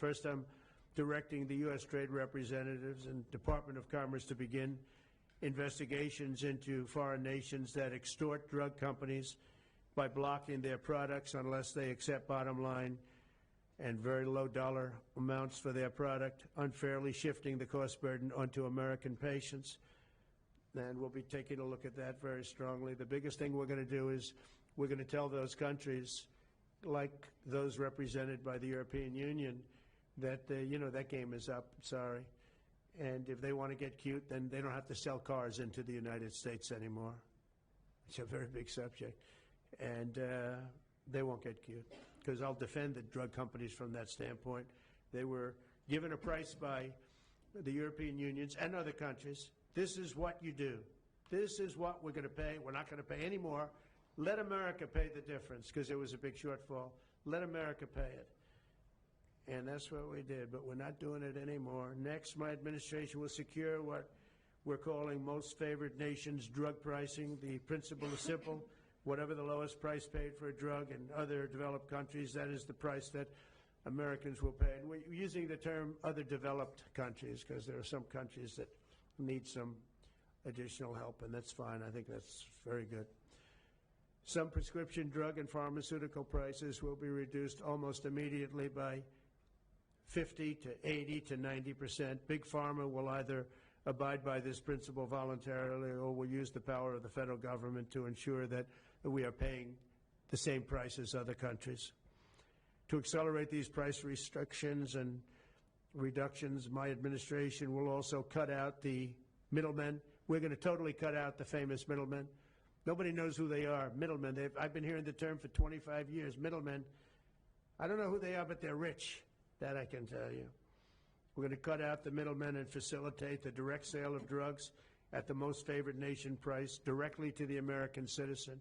First, I'm directing the U.S. trade representatives and Department of Commerce to begin investigations into foreign nations that extort drug companies by blocking their products unless they accept bottom line and very low dollar amounts for their product, unfairly shifting the cost burden onto American patients. And we'll be taking a look at that very strongly. The biggest thing we're going to do is we're going to tell those countries, like those represented by the European Union, that, that game is up, sorry. And if they want to get cute, then they don't have to sell cars into the United States anymore. It's a very big subject. And they won't get cute, because I'll defend the drug companies from that standpoint. They were given a price by the European unions and other countries. This is what you do. This is what we're going to pay. We're not going to pay any more. Let America pay the difference, because there was a big shortfall. Let America pay it. And that's what we did, but we're not doing it anymore. Next, my administration will secure what we're calling most favored nations drug pricing. The principle is simple. Whatever the lowest price paid for a drug in other developed countries, that is the price that Americans will pay. And we're using the term other developed countries because there are some countries that need some additional help, and that's fine. I think that's very good. Some prescription drug and pharmaceutical prices will be reduced almost immediately by 50 to 80 to 90%. Big Pharma will either abide by this principle voluntarily or will use the power of the federal government to ensure that we are paying the same price as other countries. To accelerate these price restrictions and reductions, my administration will also cut out the middlemen. We're going to totally cut out the famous middlemen. Nobody knows who they are. Middlemen. I've been hearing the term for 25 years. Middlemen. I don't know who they are, but they're rich. That I can tell you. We're going to cut out the middlemen and facilitate the direct sale of drugs at the most favored nation price directly to the American citizen.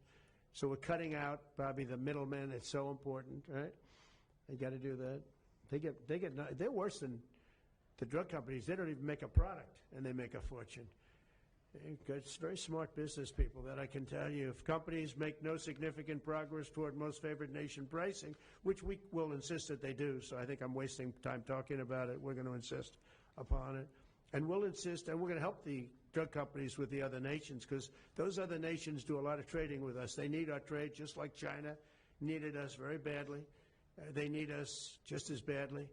So we're cutting out probably the middlemen. It's so important, right? They got to do that. They're worse than the drug companies. They don't even make a product, and they make a fortune. It's very smart business people, that I can tell you. If companies make no significant progress toward most favored nation pricing, which we will insist that they do, so I think I'm wasting time talking about it. We're going to insist upon it. And we'll insist, and we're going to help the drug companies with the other nations, because those other nations do a lot of trading with us. They need our trade just like China needed us very badly. They need us just as badly.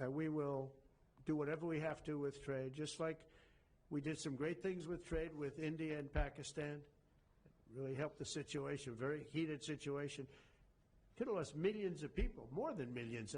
We will do whatever we have to with trade, just like we did some great things with trade with India and Pakistan. It really helped the situation, very heated situation. Could have lost millions of people, more than millions.